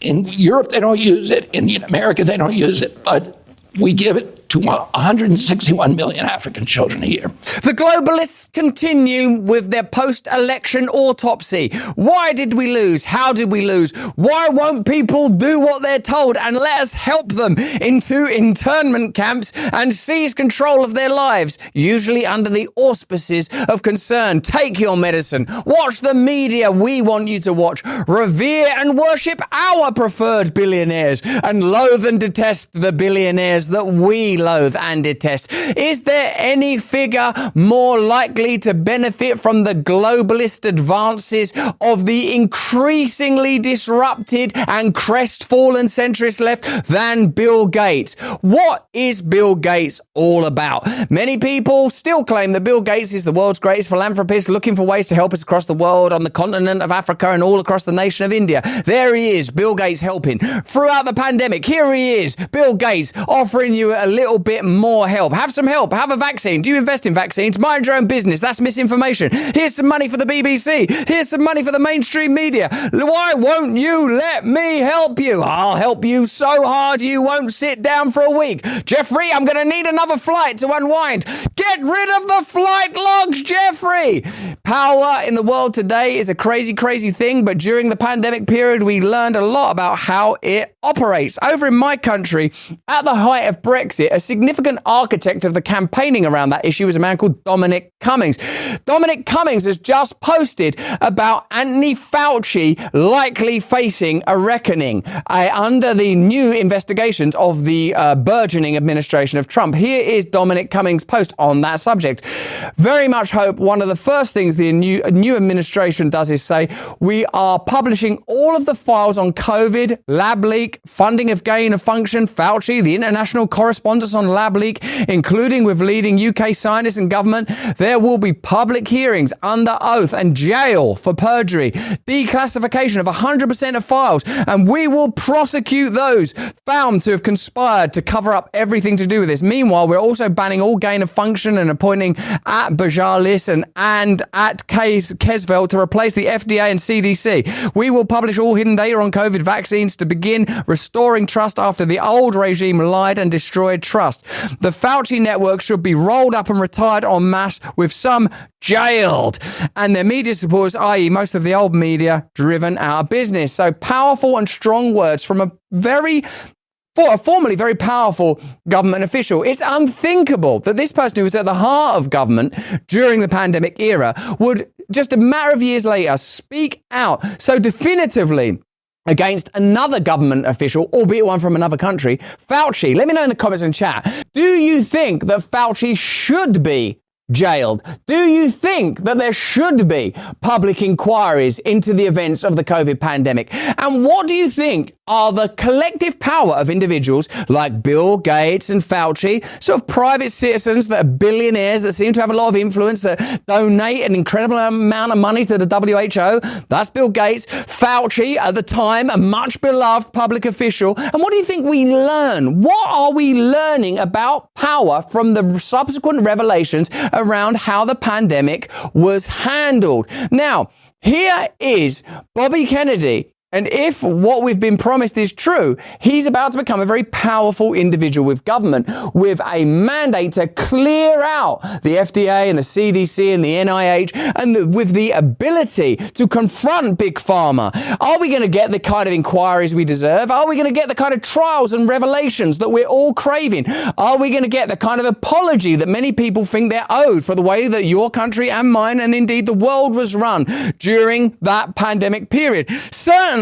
In Europe, they don't use it. In America, they don't use it. But we give it to 161 million African children a year. The globalists continue with their post-election autopsy. Why did we lose? How did we lose? Why won't people do what they're told and let us help them into internment camps and seize control of their lives, usually under the auspices of concern? Take your medicine. Watch the media we want you to watch. Revere and worship our preferred billionaires and loathe and detest the billionaires that we loathe and detest. Is there any figure more likely to benefit from the globalist advances of the increasingly disrupted and crestfallen centrist left than Bill Gates? What is Bill Gates all about? Many people still claim that Bill Gates is the world's greatest philanthropist, looking for ways to help us across the world, on the continent of Africa and all across the nation of India. There he is, Bill Gates helping. Throughout the pandemic, here he is, Bill Gates offering you a little bit more help. Have some help. Have a vaccine. Do you invest in vaccines? Mind your own business. That's misinformation. Here's some money for the BBC. Here's some money for the mainstream media. Why won't you let me help you? I'll help you so hard you won't sit down for a week. Jeffrey, I'm going to need another flight to unwind. Get rid of the flight logs, Jeffrey. Power in the world today is a crazy, crazy thing, but during the pandemic period, we learned a lot about how it operates. Over in my country, at the height of Brexit, a significant architect of the campaigning around that issue was a man called Dominic Cummings. Dominic Cummings has just posted about Anthony Fauci likely facing a reckoning under the new investigations of the burgeoning administration of Trump. Here is Dominic Cummings' post on that subject. Very much hope one of the first things the new administration does is say, we are publishing all of the files on COVID, lab leak, funding of gain of function, Fauci, the international correspondence on lab leak, including with leading UK scientists and government. There will be public hearings under oath and jail for perjury, declassification of 100% of files, and we will prosecute those found to have conspired to cover up everything to do with this. Meanwhile, we're also banning all gain of function and appointing at Bajalis and at Kesveld to replace the FDA and CDC. We will publish all hidden data on COVID vaccines to begin restoring trust after the old regime lied and destroyed trust. The Fauci network should be rolled up and retired en masse, with some jailed, and their media supporters, i.e. most of the old media, driven out of business. So powerful and strong words from a formerly very powerful government official. It's unthinkable that this person who was at the heart of government during the pandemic era would, just a matter of years later, speak out so definitively against another government official, albeit one from another country, Fauci. Let me know in the comments and chat. Do you think that Fauci should be jailed? Do you think that there should be public inquiries into the events of the COVID pandemic? And what do you think are the collective power of individuals like Bill Gates and Fauci, sort of private citizens that are billionaires that seem to have a lot of influence, that donate an incredible amount of money to the WHO? That's Bill Gates. Fauci, at the time, a much beloved public official. And what do you think we learn? What are we learning about power from the subsequent revelations around how the pandemic was handled? Now, here is Bobby Kennedy. And if what we've been promised is true, he's about to become a very powerful individual with government, with a mandate to clear out the FDA and the CDC and the NIH, and with the ability to confront Big Pharma. Are we going to get the kind of inquiries we deserve? Are we going to get the kind of trials and revelations that we're all craving? Are we going to get the kind of apology that many people think they're owed for the way that your country and mine, and indeed the world, was run during that pandemic period? Certainly,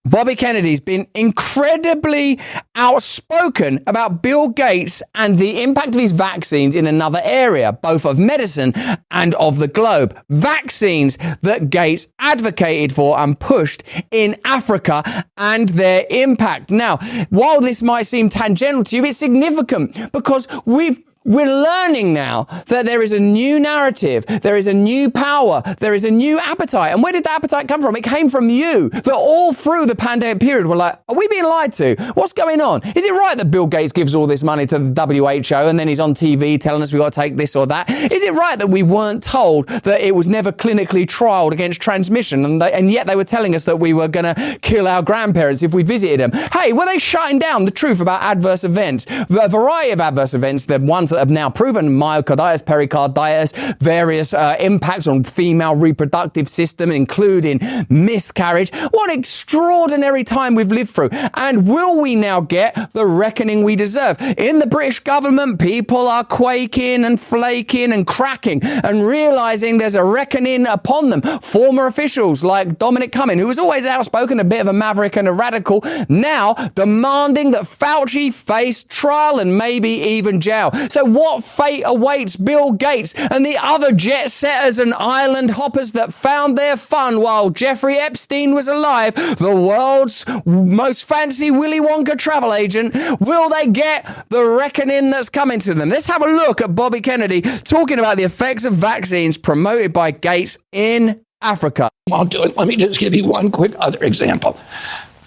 Bobby Kennedy's been incredibly outspoken about Bill Gates and the impact of his vaccines in another area, both of medicine and of the globe. Vaccines that Gates advocated for and pushed in Africa and their impact. Now, while this might seem tangential to you, it's significant because we've We're learning now that there is a new narrative, there is a new power, there is a new appetite. And where did the appetite come from? It came from you. That all through the pandemic period, we're like, are we being lied to? What's going on? Is it right that Bill Gates gives all this money to the WHO and then he's on TV telling us we got to take this or that? Is it right that we weren't told that it was never clinically trialed against transmission and yet they were telling us that we were going to kill our grandparents if we visited them? Hey, were they shutting down the truth about adverse events? A variety of adverse events, the ones that have now proven, myocarditis, pericarditis, various impacts on female reproductive system, including miscarriage. What extraordinary time we've lived through. And will we now get the reckoning we deserve? In the British government, people are quaking and flaking and cracking and realizing there's a reckoning upon them. Former officials like Dominic Cumming, who was always outspoken, a bit of a maverick and a radical, now demanding that Fauci face trial and maybe even jail. So what fate awaits Bill Gates and the other jet setters and island hoppers that found their fun while Jeffrey Epstein was alive, the world's most fancy Willy Wonka travel agent? Will they get the reckoning that's coming to them? Let's have a look at Bobby Kennedy talking about the effects of vaccines promoted by Gates in Africa. I'll do it. Let me just give you one quick other example.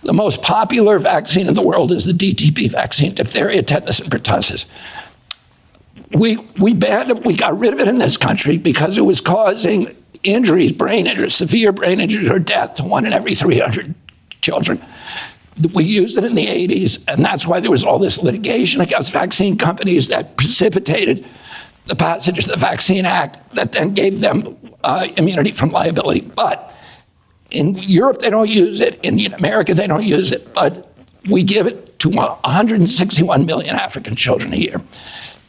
The most popular vaccine in the world is the DTP vaccine, diphtheria, tetanus, and pertussis. We banned it. We got rid of it in this country because it was causing injuries, brain injuries, severe brain injuries or death to 1 in every 300 children. We used it in the 80s, and that's why there was all this litigation against vaccine companies that precipitated the passage of the Vaccine Act that then gave them immunity from liability. But in Europe, they don't use it. In America, they don't use it. But we give it to 161 million African children a year.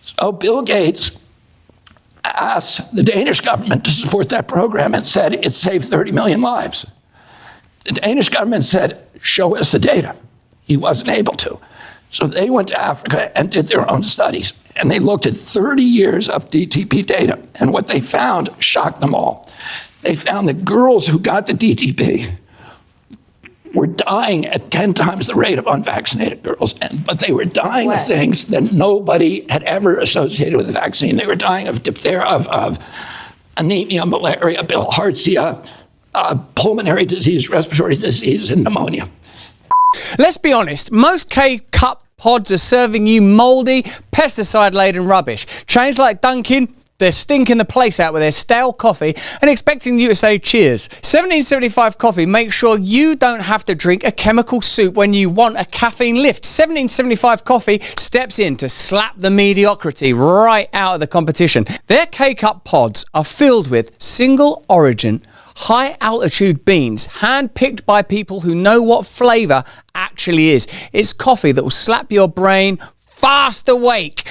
So Bill Gates asked the Danish government to support that program and said it saved 30 million lives. The Danish government said, show us the data. He wasn't able to. So they went to Africa and did their own studies. And they looked at 30 years of DTP data. And what they found shocked them all. They found that girls who got the DTP were dying at 10 times the rate of unvaccinated girls. But they were dying of things that nobody had ever associated with the vaccine. They were dying of diphtheria, of anemia, malaria, bilharzia, pulmonary disease, respiratory disease, and pneumonia. Let's be honest, most K-Cup pods are serving you mouldy, pesticide-laden rubbish. Chains like Dunkin', they're stinking the place out with their stale coffee and expecting you to say cheers. 1775 Coffee makes sure you don't have to drink a chemical soup when you want a caffeine lift. 1775 Coffee steps in to slap the mediocrity right out of the competition. Their K-Cup pods are filled with single origin, high-altitude beans, hand-picked by people who know what flavour actually is. It's coffee that will slap your brain fast awake.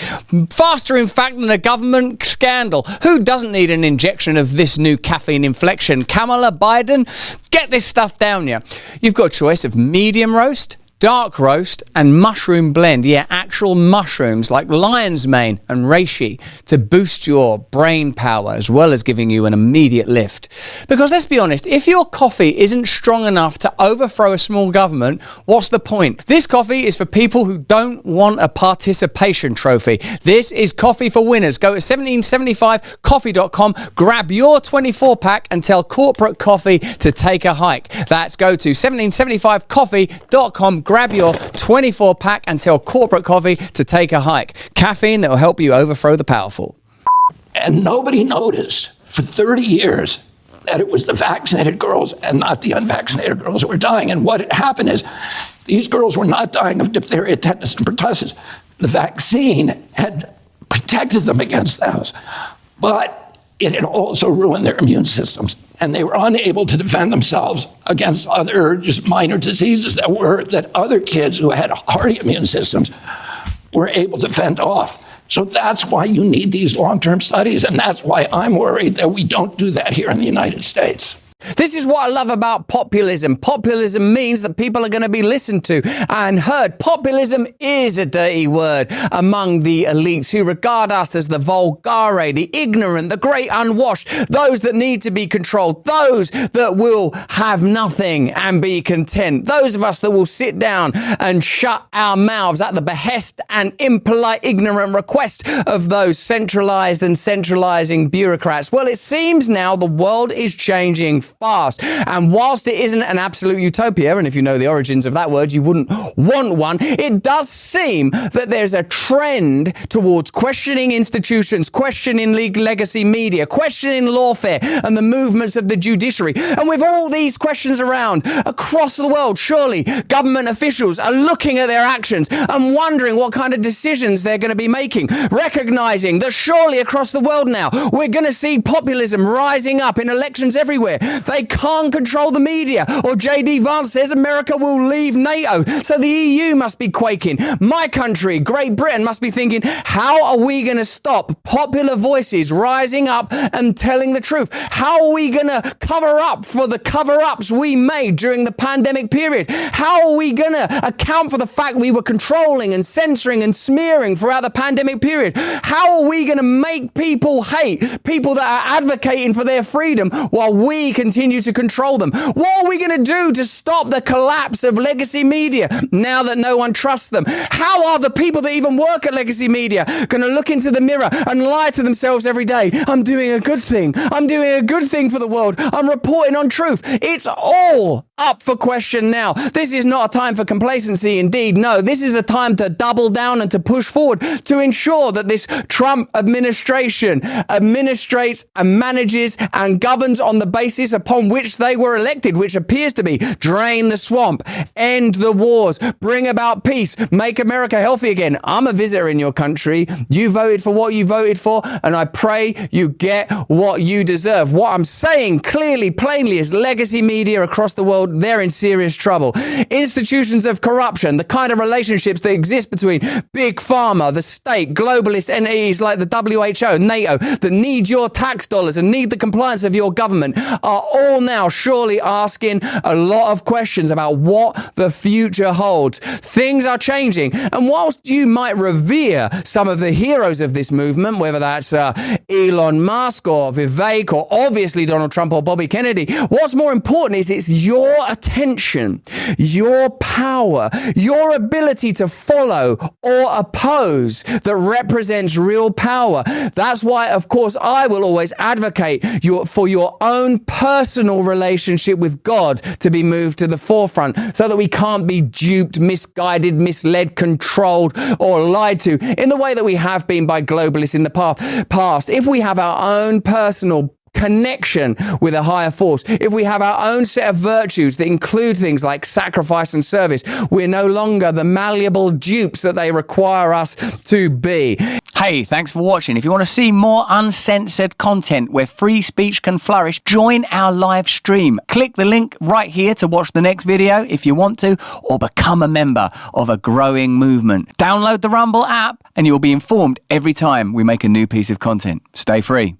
Faster, in fact, than a government scandal. Who doesn't need an injection of this new caffeine inflection? Kamala Biden? Get this stuff down here. You've got a choice of medium roast, dark roast and mushroom blend. Yeah, actual mushrooms like lion's mane and reishi to boost your brain power as well as giving you an immediate lift. Because let's be honest, if your coffee isn't strong enough to overthrow a small government, what's the point? This coffee is for people who don't want a participation trophy. This is coffee for winners. Go to 1775coffee.com, grab your 24-pack and tell corporate coffee to take a hike. That's go to 1775coffee.com, grab your 24-pack and tell corporate coffee to take a hike. Caffeine that will help you overthrow the powerful. And nobody noticed for 30 years that it was the vaccinated girls and not the unvaccinated girls that were dying. And what had happened is these girls were not dying of diphtheria, tetanus, and pertussis. The vaccine had protected them against those, but it had also ruined their immune systems. And they were unable to defend themselves against other just minor diseases that other kids who had hardy immune systems were able to fend off. So that's why you need these long-term studies, and that's why I'm worried that we don't do that here in the United States. This is what I love about populism. Populism means that people are going to be listened to and heard. Populism is a dirty word among the elites who regard us as the vulgare, the ignorant, the great unwashed, those that need to be controlled, those that will have nothing and be content, those of us that will sit down and shut our mouths at the behest and impolite, ignorant request of those centralized and centralizing bureaucrats. Well, it seems now the world is changing fast. And whilst it isn't an absolute utopia, and if you know the origins of that word, you wouldn't want one, it does seem that there's a trend towards questioning institutions, questioning legacy media, questioning lawfare and the movements of the judiciary. And with all these questions around across the world, surely government officials are looking at their actions and wondering what kind of decisions they're going to be making, recognizing that surely across the world now, we're going to see populism rising up in elections everywhere. They can't control the media. Or J.D. Vance says America will leave NATO. So the EU must be quaking. My country, Great Britain, must be thinking, how are we going to stop popular voices rising up and telling the truth? How are we going to cover up for the cover-ups we made during the pandemic period? How are we going to account for the fact we were controlling and censoring and smearing throughout the pandemic period? How are we going to make people hate people that are advocating for their freedom while we continue to control them? What are we going to do to stop the collapse of legacy media now that no one trusts them? How are the people that even work at legacy media going to look into the mirror and lie to themselves every day? I'm doing a good thing. I'm doing a good thing for the world. I'm reporting on truth. It's all up for question now. This is not a time for complacency. Indeed, no, this is a time to double down and to push forward to ensure that this Trump administration administrates and manages and governs on the basis upon which they were elected, which appears to be drain the swamp, end the wars, bring about peace, make America healthy again. I'm a visitor in your country. You voted for what you voted for, and I pray you get what you deserve. What I'm saying clearly, plainly, is legacy media across the world, they're in serious trouble. Institutions of corruption, the kind of relationships that exist between big pharma, the state, globalist entities like the WHO, NATO, that need your tax dollars and need the compliance of your government, are all now surely asking a lot of questions about what the future holds. Things are changing, and whilst you might revere some of the heroes of this movement, whether that's Elon Musk or Vivek or obviously Donald Trump or Bobby Kennedy, what's more important is it's your attention, your power, your ability to follow or oppose that represents real power. That's why, of course, I will always advocate for your own personal relationship with God to be moved to the forefront so that we can't be duped, misguided, misled, controlled, or lied to in the way that we have been by globalists in the past. If we have our own personal connection with a higher force, if we have our own set of virtues that include things like sacrifice and service, we're no longer the malleable dupes that they require us to be. Hey, thanks for watching. If you want to see more uncensored content where free speech can flourish, join our live stream. Click the link right here to watch the next video if you want to, or become a member of a growing movement. Download the Rumble app and you'll be informed every time we make a new piece of content. Stay free.